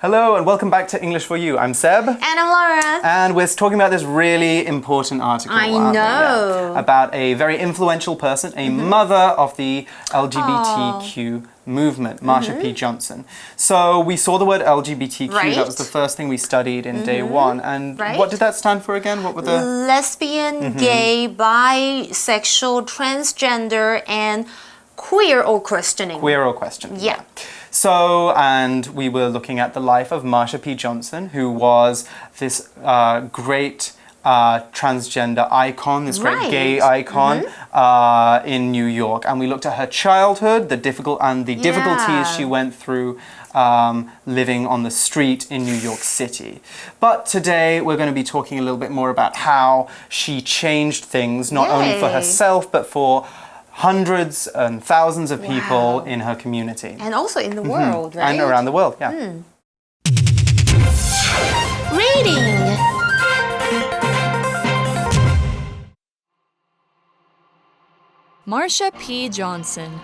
Hello and welcome back to English for You. I'm Seb. And I'm Laura. And we're talking about this really important article. I know. About a very influential person, a mother of the LGBTQ movement, Marsha P. Johnson. So we saw the word LGBTQ. Right. That was the first thing we studied in day one. And what did that stand for again? What were the... Lesbian, gay, bisexual, transgender, and queer or questioning. Queer or questioning. Yeah. So, and we were looking at the life of Marsha P. Johnson, who was this great transgender icon, this great gay icon in New York. And we looked at her childhood, the difficulties she went through living on the street in New York City. But today we're going to be talking a little bit more about how she changed things, not only for herself, but for hundreds and thousands of people in her community. And also in the world, right? And around the world, yeah. Reading. Marsha P. Johnson,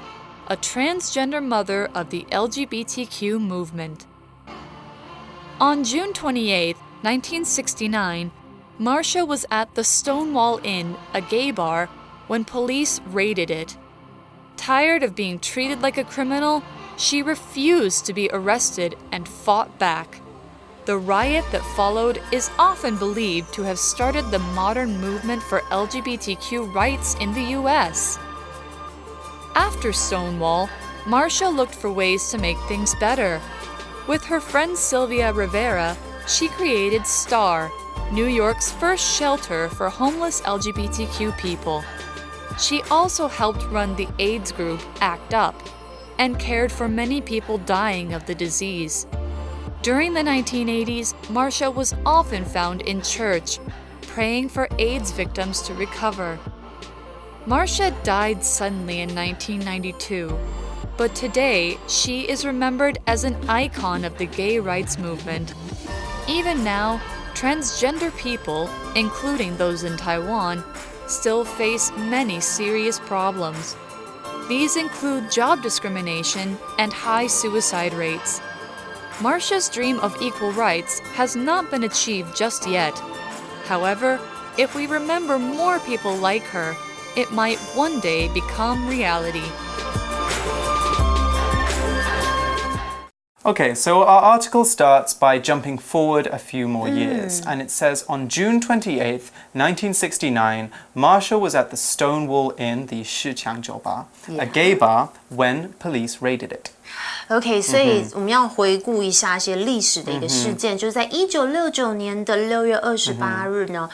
a transgender mother of the LGBTQ movement. On June 28, 1969, Marsha was at the Stonewall Inn, a gay bar, when police raided it. Tired of being treated like a criminal, she refused to be arrested and fought back. The riot that followed is often believed to have started the modern movement for LGBTQ rights in the U.S. After Stonewall, Marsha looked for ways to make things better. With her friend Sylvia Rivera, she created STAR, New York's first shelter for homeless LGBTQ people. She also helped run the AIDS group ACT UP and cared for many people dying of the disease. During the 1980s, Marsha was often found in church, praying for AIDS victims to recover. Marsha died suddenly in 1992, but today she is remembered as an icon of the gay rights movement. Even now, transgender people, including those in Taiwan, still face many serious problems. These include job discrimination and high suicide rates. Marsha's dream of equal rights has not been achieved just yet. However, if we remember more people like her, it might one day become reality. Okay, so our article starts by jumping forward a few more years, and it says, on June 28th, 1969, Marsha was at the Stonewall Inn, the Shiqiang Jiuba, a gay bar, when police raided it. OK， 所以我们要回顾一下一些历史的一个事件，就是在1969年的6月28日呢，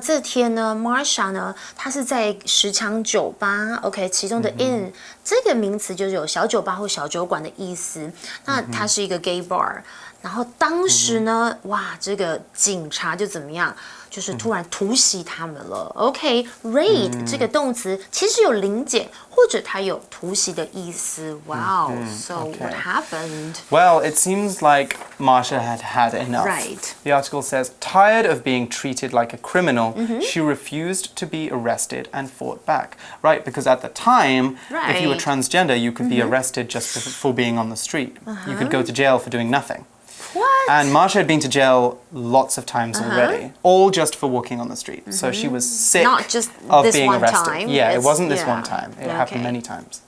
这天呢 ，Marsha 呢，她是在石墙酒吧 ，OK， 其中的 inn 这个名词就是有小酒吧或小酒馆的意思。那它是一个 gay bar， 然后当时呢，哇，这个警察就怎么样？就是突然突袭他们了。OK，raid、这个动词其实有临检或者它有突袭的意思。Wow, so what happened? Well, it seems like Marsha had had enough. Right. The article says, tired of being treated like a criminal, she refused to be arrested and fought back. Right, because at the time, if you were transgender, you could be arrested just for being on the street. You could go to jail for doing nothing. What? And Marsha had been to jail lots of times already, all just for walking on the street. So she was sick Not just of this being one arrested. time. Yeah, it wasn't this yeah. one time. It happened many times.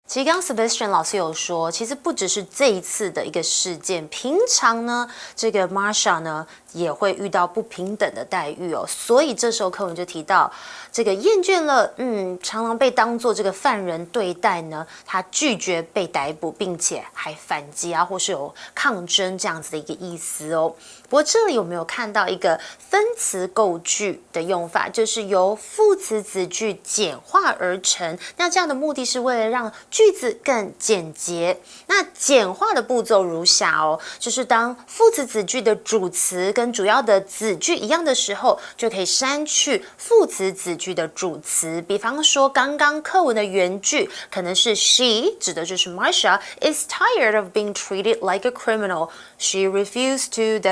其实刚刚 Sebastian 老师有说，其实不只是这一次的一个事件，平常呢，这个 Marsha 呢也会遇到不平等的待遇哦。所以这时候课文就提到，这个厌倦了，常常被当作这个犯人对待呢，他拒绝被逮捕，并且还反击啊，或是有抗争这样子的一个意思哦。不过这里有没有看到一个分词构句的用法，就是由副词子句简化而成。那这样的目的是为了让句子更简洁。那简化的步骤如下哦，就是当副词子句的主词跟主要的子句一样的时候，就可以删去副词子句的主词。比方说，刚刚课文的原句可能是 She 指的就是 Marsha is tired of being treated like a criminal. She refused to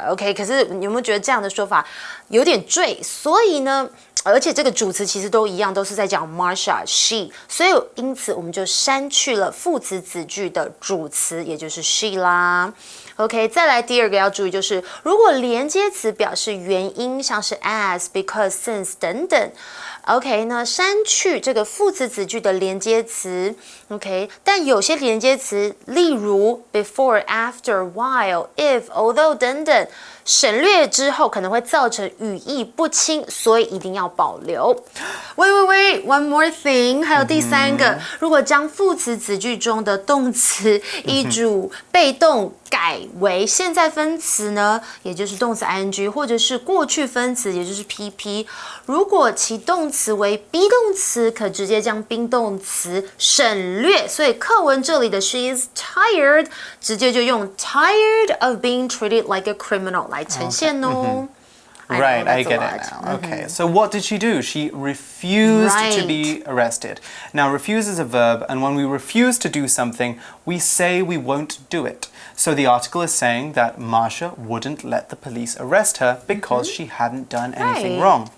OK， 可是你有没有觉得这样的说法有点赘？所以呢，而且这个主词其实都一样，都是在讲 Marsha she， 所以因此我们就删去了副词子句的主词，也就是 she 啦。OK， 再来第二个要注意就是，如果连接词表示原因，像是 as、because、since 等等。OK， 那删去这个副词子句的连接词 ，OK， 但有些连接词，例如 before、after、while、if、although 等等，省略之后可能会造成语义不清，所以一定要保留。Wait, one more thing， 还有第三个，如果将副词子句中的动词依主被动改为现在分词呢，也就是动词 ing， 或者是过去分词，也就是 pp。如果其动词为 be 动词，可直接将 be 动词省略。所以课文这里的 she is tired， 直接就用 tired of being treated like a criminal 来呈现哦。Right, I get it now. Okay, so what did she do? She refused to be arrested. Now, refuse is a verb, and when we refuse to do something, we say we won't do it. So the article is saying that Marsha wouldn't let the police arrest her because she hadn't done anything wrong.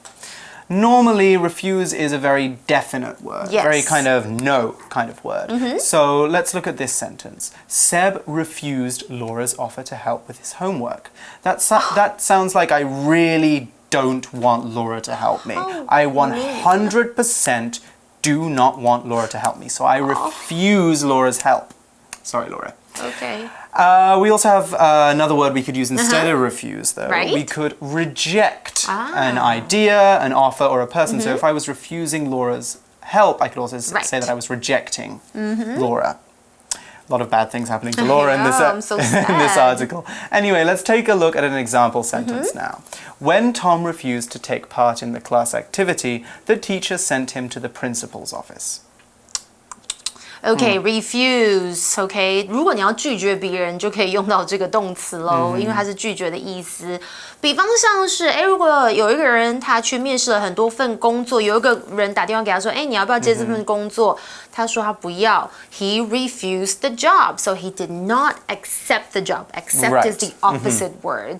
Normally, refuse is a very definite word, very kind of no kind of word. So let's look at this sentence. Seb refused Laura's offer to help with his homework. That sounds like I really don't want Laura to help me. I 100% do not want Laura to help me. So I refuse Laura's help. Sorry, Laura. Okay. We also have another word we could use instead of refuse, though. Right. We could reject an idea, an offer, or a person. So if I was refusing Laura's help, I could also say that I was rejecting Laura. A lot of bad things happening to Laura in this article. Anyway, let's take a look at an example sentence now. When Tom refused to take part in the class activity, the teacher sent him to the principal's office. OK, refuse. OK， 如果你要拒绝别人，就可以用到这个动词喽，因为它是拒绝的意思。比方像是，如果有一个人他去面试了很多份工作，有一个人打电话给他说，你要不要接这份工作？他说他不要。He refused the job, so he did not accept the job. Accept is the opposite word.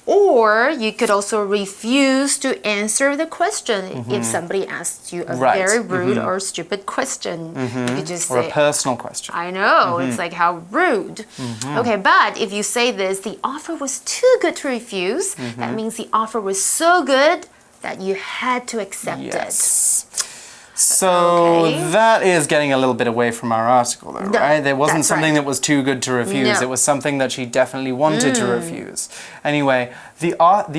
Or you could also refuse to answer the question if somebody asks you a very rude or stupid question. You could just say, or a personal question. I know, it's like how rude. Okay, but if you say this, the offer was too good to refuse, that means the offer was so good that you had to accept it. So that is getting a little bit away from our article, though, right? There wasn't something that was too good to refuse. No. It was something that she definitely wanted to refuse. Anyway, the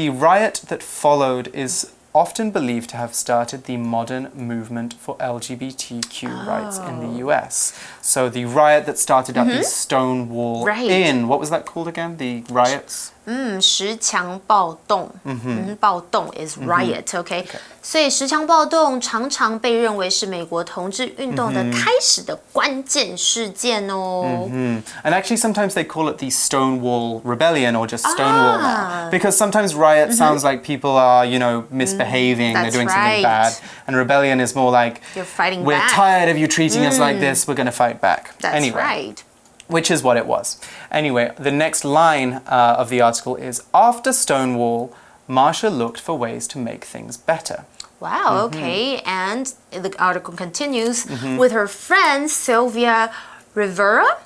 riot that followed is often believed to have started the modern movement for LGBTQ rights in the US. So the riot that started at the Stonewall Inn, what was that called again? The riots? 石墙暴动，暴动 is riot, okay? 所以石墙暴动常常被认为是美国同志运动的开始的关键事件哦。And actually, sometimes they call it the Stonewall Rebellion or just Stonewall now, because sometimes riot sounds like people are, misbehaving, they're doing something bad, and rebellion is more like you're fighting we're back. Tired of you treating us like this, we're going to fight back. That's right. Which is what it was. Anyway, the next line of the article is, after Stonewall, Marsha looked for ways to make things better. Wow, okay. And the article continues, with her friend Sylvia Rivera,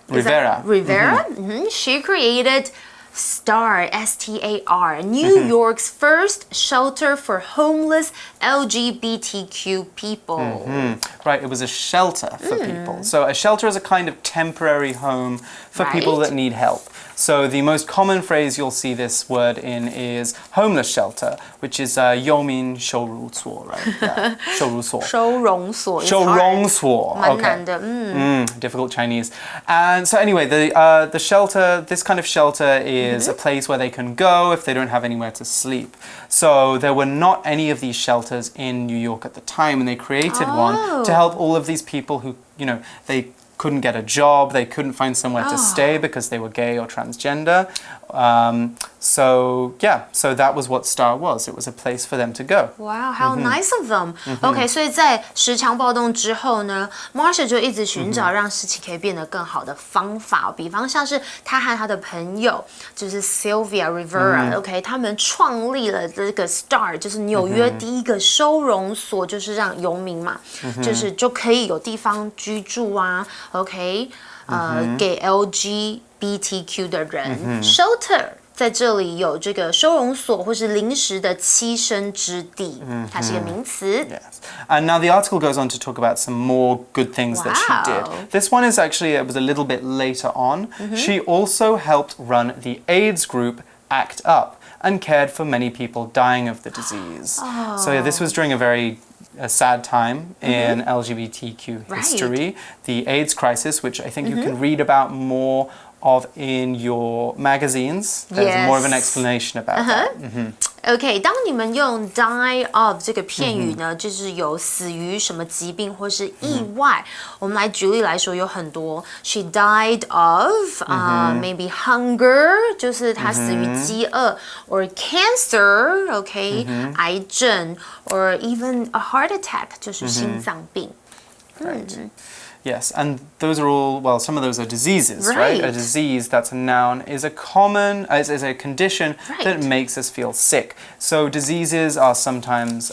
she created STAR, S-T-A-R, New York's first shelter for homeless LGBTQ people. Right, it was a shelter for people. So a shelter is a kind of temporary home for people that need help. So the most common phrase you'll see this word in is homeless shelter, which is 忧民收容所, right? 收容所. 收容所. 收容所. Okay. Difficult Chinese. And so anyway, the shelter, this kind of shelter is a place where they can go if they don't have anywhere to sleep. So there were not any of these shelters in New York at the time, and they created one to help all of these people who, they couldn't get a job, they couldn't find somewhere to stay because they were gay or transgender. So that was what STAR was. It was a place for them to go. Wow, how nice of them. OK， 所以在10强暴动之后呢 ，Marsha 就一直寻找让事情可以变得更好的方法，比方像是他和他的朋友就是 Sylvia Rivera，OK， 他们创立了这个 STAR， 就是纽约第一个收容所，就是让游民嘛，就可以有地方居住啊 ，OK， 给 LGBTQ 的人 shelter。在这里有这个收容所或是临时的栖身之地，它是一个名词。Yes. And now the article goes on to talk about some more good things that she did. This one is actually, it was a little bit later on. She also helped run the AIDS group ACT UP and cared for many people dying of the disease. So yeah, this was during a sad time in LGBTQ history, the AIDS crisis, which I think you can read about more of in your magazines. There's more of an explanation about that. OK， 当你们用 die of 这个片语呢，就是有死于什么疾病或是意外。我们来举例来说，有很多 She died of maybe hunger， 就是她死于饥饿 ，or cancer，OK， 癌症 ，or even a heart attack， 就是心脏病。Right. Yes, and those are all, well, some of those are diseases, right? A disease, that's a noun, is a condition that makes us feel sick. So diseases are sometimes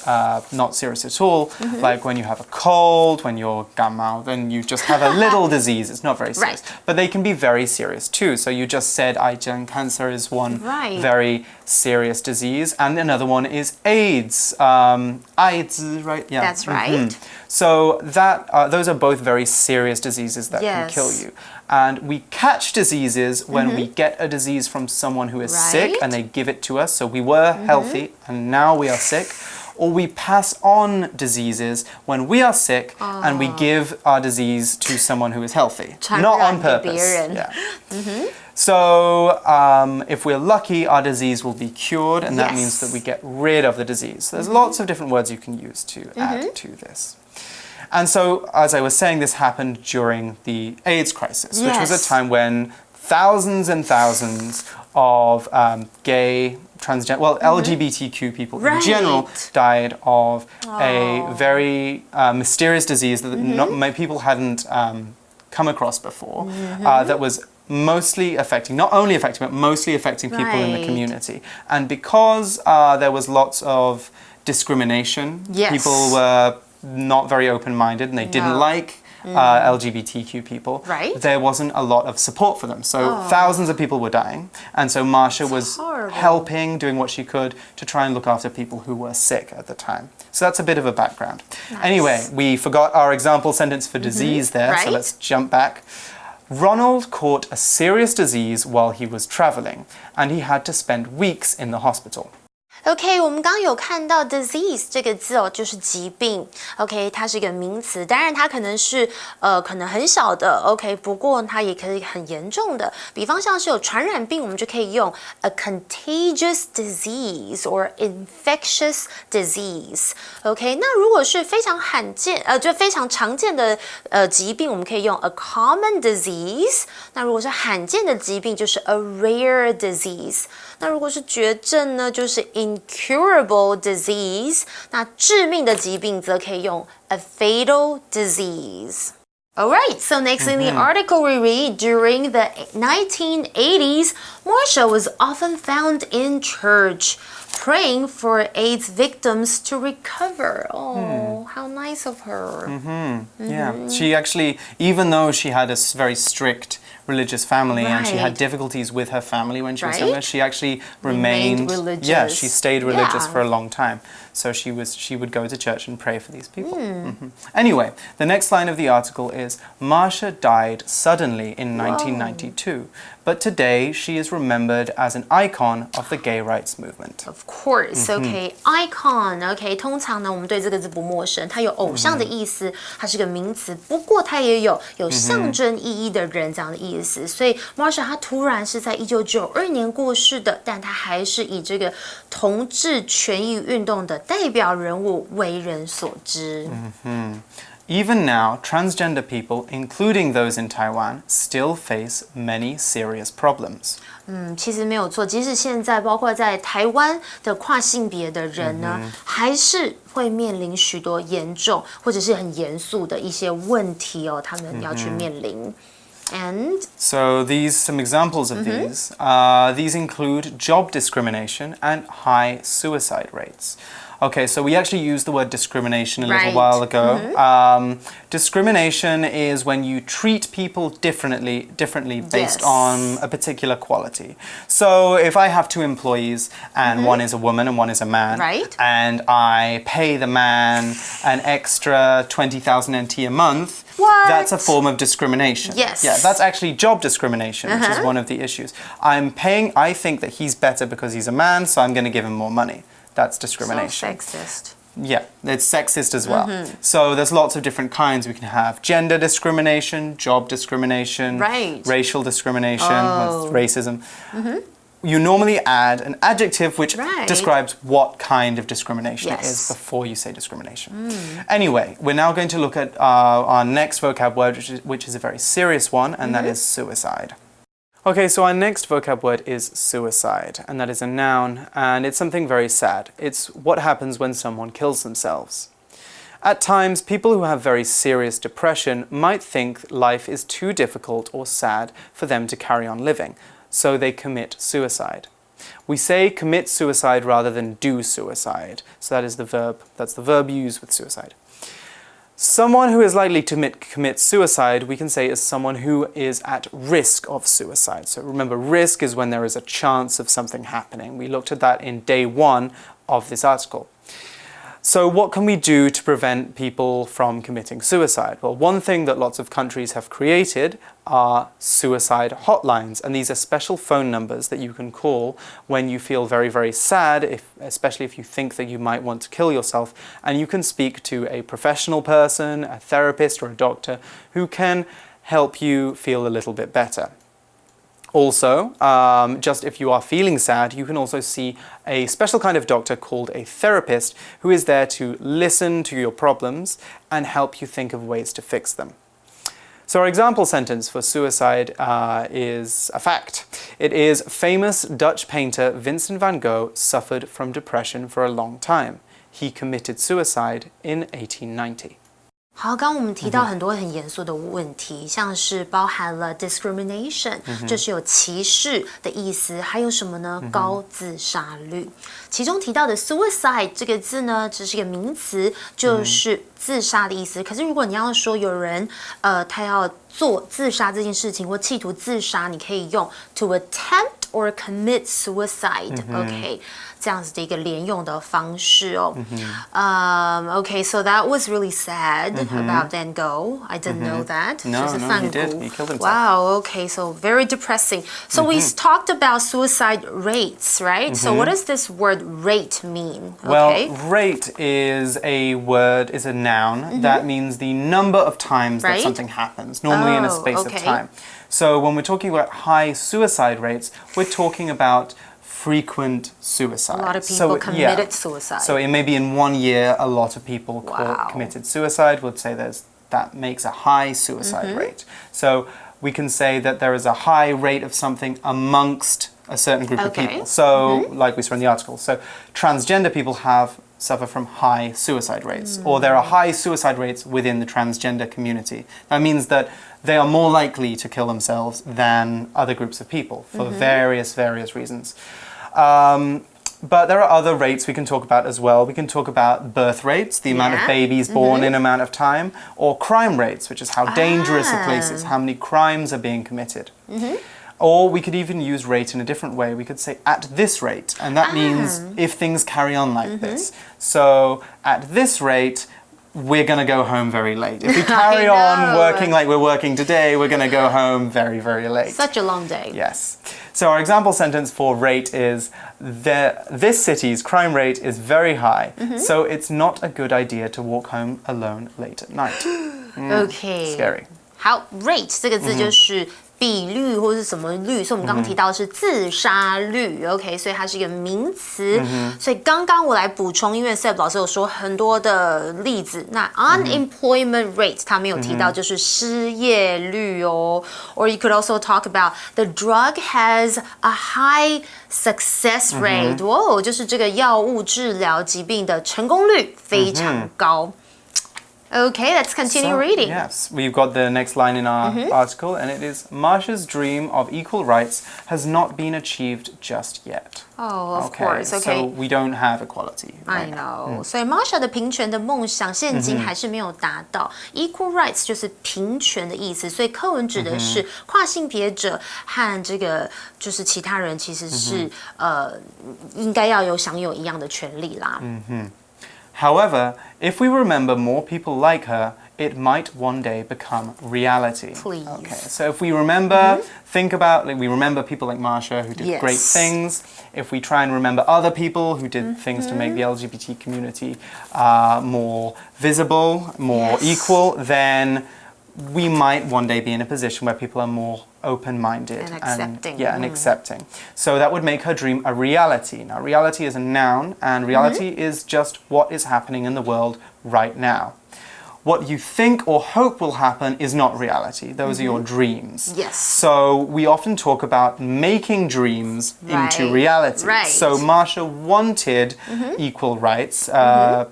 not serious at all, like when you have a cold, when you're 感冒, then you just have a little disease. It's not very serious. But they can be very serious too. So you just said cancer is one very serious disease, and another one is AIDS. AIDS, right? Yeah. That's right. So those are both very serious diseases that can kill you. And we catch diseases when we get a disease from someone who is sick and they give it to us. So we were healthy and now we are sick. Or we pass on diseases when we are sick and we give our disease to someone who is healthy. Not on purpose. So if we're lucky, our disease will be cured, and that means that we get rid of the disease. There's lots of different words you can use to add to this. And so, as I was saying, this happened during the AIDS crisis, which was a time when thousands and thousands of gay, transgender, well, LGBTQ people in general died of a very mysterious disease that many people hadn't come across before, that was mostly affecting, not only affecting, but mostly affecting people in the community. And because there was lots of discrimination, people were not very open-minded and they didn't like LGBTQ people, there wasn't a lot of support for them. So thousands of people were dying. And so Marsha was helping, doing what she could to try and look after people who were sick at the time. So that's a bit of a background. Anyway, we forgot our example sentence for disease there, so let's jump back. Ronald caught a serious disease while he was traveling, and he had to spend weeks in the hospital. OK， 我们刚刚有看到 disease 这个字哦，就是疾病。OK， 它是一个名词，当然它可能是可能很小的 OK， 不过它也可以很严重的。比方像是有传染病，我们就可以用 a contagious disease or infectious disease。OK， 那如果是非常罕见就非常常见的疾病，我们可以用 a common disease。那如果是罕见的疾病，就是 a rare disease。那如果是绝症呢，就是 incurable disease。那致命的疾病则可以用 a fatal disease。Alright, so next in the article we read, during the 1980s, Marsha was often found in church, praying for AIDS victims to recover. Oh, how nice of her. Yeah, she actually, even though she had a very strict religious family and she had difficulties with her family when she was younger, she actually remained religious. Yeah, she stayed religious for a long time. So she would go to church and pray for these people. Anyway, the next line of the article is, Marsha died suddenly in 1992, but today she is remembered as an icon of the gay rights movement. Of course, okay, icon, okay, 通常呢我们对这个字不陌生，它有偶像的意思，它是个名词，不过它也有象征意义的人这样的意思。所以 Marsha 她突然是在1992年过世的，但她还是以这个同志权益运动的代表人物为人所知。Even now, transgender people, including those in Taiwan, still face many serious problems. 其实没有错，即使现在包括在台湾的跨性别的人呢，还是会面临许多严重或者是很严肃的一些问题哦，他们要去面临。And so some examples of these include job discrimination and high suicide rates. Okay, so we actually used the word discrimination a little while ago. Discrimination is when you treat people differently based on a particular quality. So if I have 2 employees and one is a woman and one is a man, and I pay the man an extra 20,000 NT a month, that's a form of discrimination. Yes. Yeah, that's actually job discrimination, which is one of the issues. I think that he's better because he's a man, so I'm going to give him more money. That's discrimination. So sexist. Yeah, it's sexist as well. So there's lots of different kinds. We can have gender discrimination, job discrimination, racial discrimination, that's racism. You normally add an adjective which describes what kind of discrimination it is before you say discrimination. Anyway, we're now going to look at our next vocab word, which is a very serious one, and that is suicide. Okay, so our next vocab word is suicide, and that is a noun, and it's something very sad. It's what happens when someone kills themselves. At times, people who have very serious depression might think life is too difficult or sad for them to carry on living, so they commit suicide. We say commit suicide rather than do suicide, so that's the verb used with suicide. Someone who is likely to commit suicide, we can say, is someone who is at risk of suicide. So remember, risk is when there is a chance of something happening. We looked at that in day 1 of this article. So what can we do to prevent people from committing suicide? Well, one thing that lots of countries have created are suicide hotlines, and these are special phone numbers that you can call when you feel very, very sad, especially if you think that you might want to kill yourself, and you can speak to a professional person, a therapist or a doctor, who can help you feel a little bit better. Also, just if you are feeling sad, you can also see a special kind of doctor called a therapist who is there to listen to your problems and help you think of ways to fix them. So our example sentence for suicide is a fact. It is famous Dutch painter Vincent van Gogh suffered from depression for a long time. He committed suicide in 1890. 好，刚刚我们提到很多很严肃的问题，像是包含了 discrimination，就是有歧视的意思，还有什么呢？高自杀率。其中提到的 suicide 这个字呢，这是一个名词，就是自杀的意思。可是如果你要说有人他要做自杀这件事情或企图自杀，你可以用 to attempt or commit suicide。OK。这样子的一个连用的方式哦。Okay, so that was really sad about Van Gogh. I didn't know that. No, he did. He killed himself. Wow, okay, so very depressing. So we talked about suicide rates, right? So what does this word rate mean? Well, rate is a noun that means the number of times that something happens, normally in a space of time. So when we're talking about high suicide rates, we're talking about frequent suicide. A lot of people committed suicide. So it may be in 1 year, a lot of people committed suicide. We'll say that makes a high suicide rate. So we can say that there is a high rate of something amongst a certain group of people. So like we saw in the article. So transgender people suffer from high suicide rates, or there are high suicide rates within the transgender community. That means that they are more likely to kill themselves than other groups of people for various reasons. But there are other rates we can talk about as well. We can talk about birth rates, the amount of babies born in an amount of time, or crime rates, which is how dangerous a place is, how many crimes are being committed. Or we could even use rate in a different way. We could say at this rate, and that means if things carry on like this. So at this rate, we're going to go home very late. If we carry on working like we're working today, we're going to go home very, very late. Such a long day. Yes. So our example sentence for rate is, this city's crime rate is very high, so it's not a good idea to walk home alone late at night. Okay. Scary. 好 ，rate 这个字就是比率或是什么率，所以我们刚刚提到的是自杀率 ，OK， 所以它是一个名词。所以刚刚我来补充，因为 Seb 老师有说很多的例子，那 unemployment rate 他没有提到，就是失业率哦。Or you could also talk about the drug has a high success rate，哦，就是这个药物治疗疾病的成功率非常高。Okay, let's continue reading. Yes, we've got the next line in our article, and it is Marsha's dream of equal rights has not been achieved just yet. Oh, of course. Okay. So we don't have equality. I know. 所以 Marsha 的平权的梦想，现今还是没有达到。Equal rights 就是平权的意思，所以课文指的是跨性别者和这个就是其他人，其实是应该要享有一样的权利啦。However, if we remember more people like her, it might one day become reality. Please. Okay, so if we remember, think about, we remember people like Marsha who did great things. If we try and remember other people who did things to make the LGBT community more visible, more equal, then we might one day be in a position where people are more open-minded and accepting. And accepting. So that would make her dream a reality. Now, reality is a noun, and reality is just what is happening in the world right now. What you think or hope will happen is not reality. Those are your dreams. Yes. So we often talk about making dreams into reality. Right. So Marsha wanted equal rights,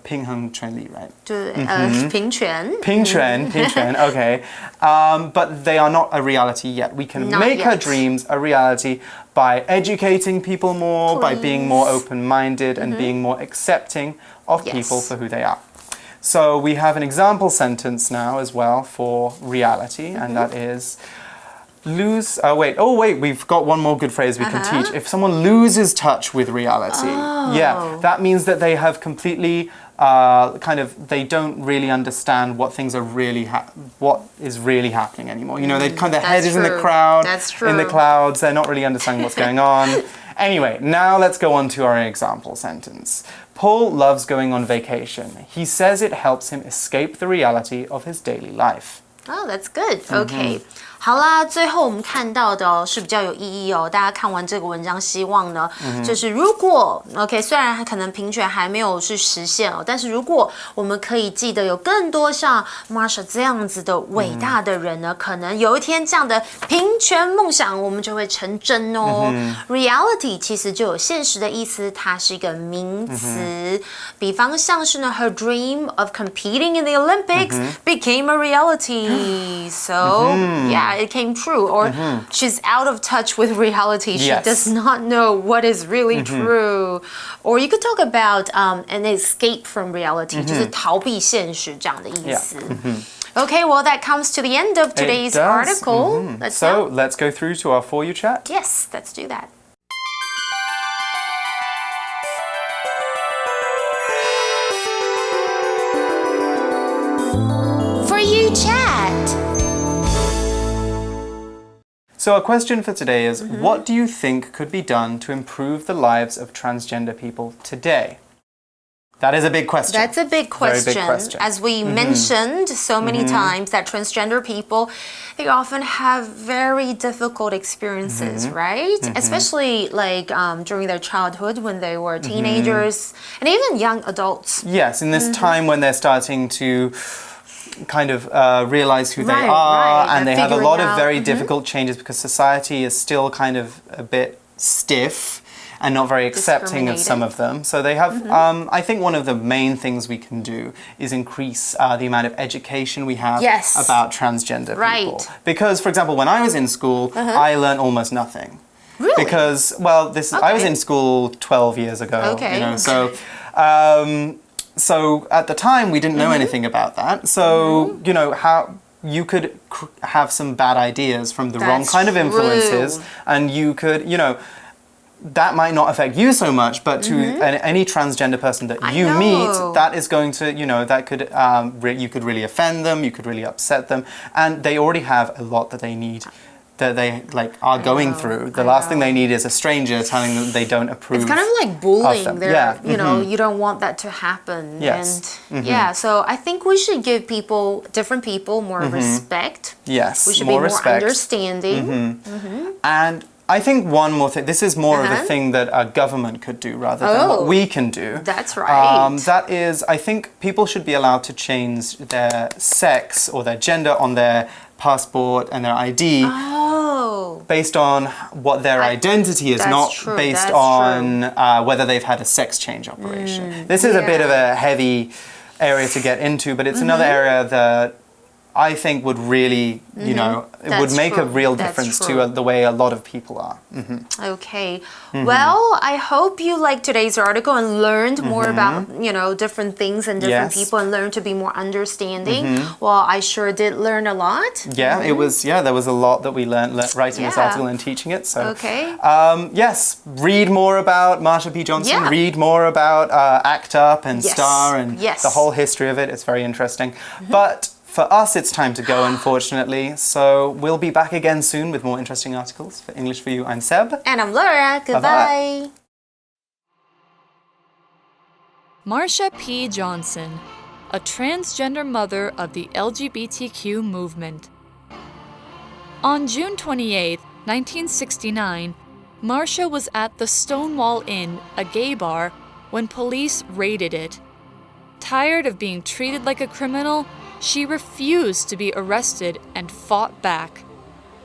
平衡权利, right? 平权. 平权, okay. But they are not a reality yet. We can make her dreams a reality by educating people more, by being more open-minded and being more accepting of people for who they are. So we have an example sentence now as well for reality, and that is we've got one more good phrase we can teach. If someone loses touch with reality, that means that they have completely they don't really understand what things are really what is really happening anymore. You know, their head is in the crowd, in the clouds. They're not really understanding what's going on. Anyway, now let's go on to our example sentence. Paul loves going on vacation. He says it helps him escape the reality of his daily life. Oh, that's good. Okay. 好啦，最后我们看到的是比较有意义哦。大家看完这个文章，希望呢，就是如果 OK， 虽然可能平权还没有去实现哦，但是如果我们可以记得有更多像 Marsha 这样子的伟大的人呢，可能有一天这样的平权梦想我们就会成真哦。Reality 其实就有现实的意思，它是一个名词。比方像是呢 ，Her dream of competing in the Olympics became a reality. So yeah.It came true, or she's out of touch with reality. She does not know what is really true. Or you could talk about an escape from reality, 就是逃避现实这样的意思。Okay, well that comes to the end of today's article. Let's go through to our For You chat. Yes, let's do that. For You chat.So our question for today is, what do you think could be done to improve the lives of transgender people today? That is a big question. That's a big question. Very big question. As we mentioned so many times, that transgender people, they often have very difficult experiences, right? Especially like during their childhood when they were teenagers and even young adults. Yes, in this time when they're starting to kind of realize who they are, and they have a lot of very difficult changes because society is still kind of a bit stiff and not very accepting of some of them. So they have, I think one of the main things we can do is increase the amount of education we have about transgender people. Because, for example, when I was in school, I learned almost nothing. Really? Because, well, I was in school 12 years ago. Okay. You know, so at the time, we didn't know anything about that. So, you know, how you could have some bad ideas from the wrong kind of influences. And you could, you know, that might not affect you so much, but to any transgender person that you meet, that is going to, you know, that could, you could really offend them, you could really upset them. And they already have a lot that they need that they are going through. The last thing they need is a stranger telling them they don't approve. It's kind of like bullying. Of them. You know, you don't want that to happen. Yes. And so I think we should give different people more respect. Yes, we should more be more respect. understanding. And I think one more thing, this is more of a thing that a government could do rather than what we can do. That's right. That is, I think people should be allowed to change their sex or their gender on their passport and their ID based on what their identity is, not based on whether they've had a sex change operation. This is a bit of a heavy area to get into, but it's another area that I think would really, you know, it would make a real difference to the way a lot of people are. Okay. Well, I hope you liked today's article and learned more about, you know, different things and different people and learned to be more understanding. Well, I sure did learn a lot. Yeah, it was, there was a lot that we learned writing this article and teaching it. So, yes, read more about Marsha P. Johnson, read more about ACT UP and STAR and the whole history of it. It's very interesting. But for us, it's time to go, unfortunately. So we'll be back again soon with more interesting articles. For English for You, I'm Seb. And I'm Laura. Goodbye. Bye-bye. Marsha P. Johnson, a transgender mother of the LGBTQ movement. On June 28, 1969, Marsha was at the Stonewall Inn, a gay bar, when police raided it. Tired of being treated like a criminal, she refused to be arrested and fought back.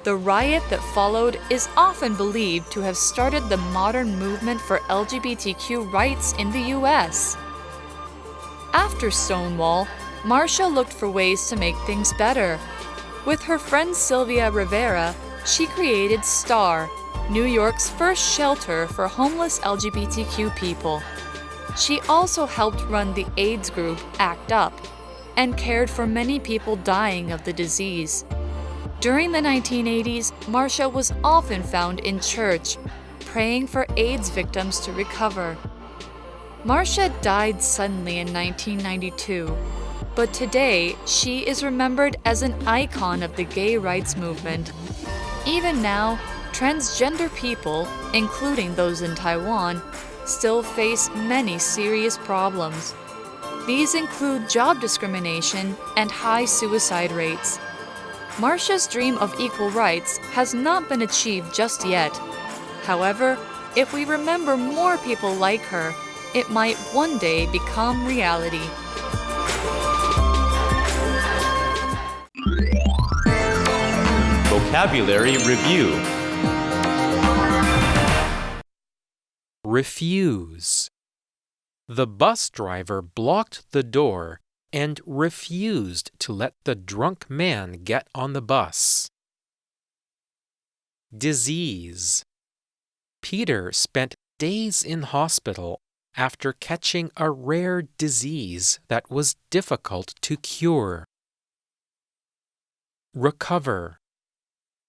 The riot that followed is often believed to have started the modern movement for LGBTQ rights in the U.S. After Stonewall, Marsha looked for ways to make things better. With her friend Sylvia Rivera, she created STAR, New York's first shelter for homeless LGBTQ people. She also helped run the AIDS group ACT UP and cared for many people dying of the disease. During the 1980s, Marsha was often found in church, praying for AIDS victims to recover. Marsha died suddenly in 1992, but today she is remembered as an icon of the gay rights movement. Even now, transgender people, including those in Taiwan, still face many serious problems. These include job discrimination and high suicide rates. Marsha's dream of equal rights has not been achieved just yet. However, if we remember more people like her, it might one day become reality. Vocabulary Review. Refuse. The bus driver blocked the door and refused to let the drunk man get on the bus. Disease. Peter spent days in hospital after catching a rare disease that was difficult to cure. Recover.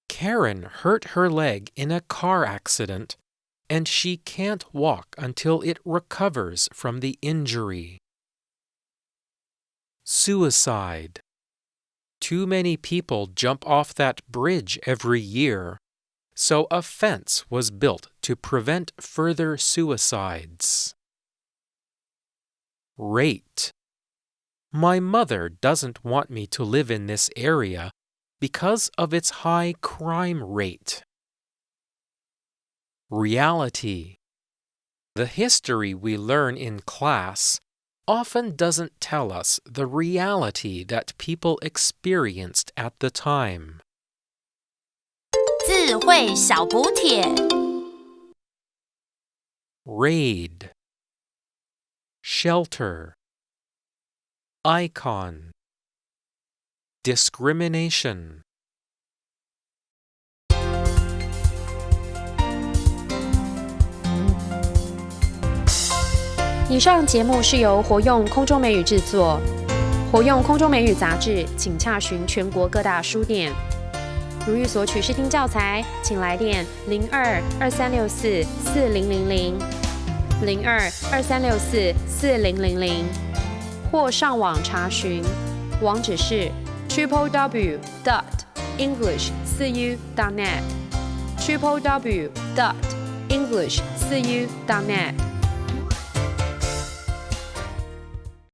Karen hurt her leg in a car accident, and she can't walk until it recovers from the injury. Suicide. Too many people jump off that bridge every year, so a fence was built to prevent further suicides. Rate. My mother doesn't want me to live in this area because of its high crime rate. Reality. The history we learn in class often doesn't tell us the reality that people experienced at the time. 智慧小补帖 Raid. Shelter. Icon. Discrimination. 以上节目是由活用空中美语制作，活用空中美语杂志，请洽询全国各大书店。如欲索取试听教材，请来电02-2364-4000 02-2364-4000，或上网查询，网址是www. www.english4u.net www.english4u.net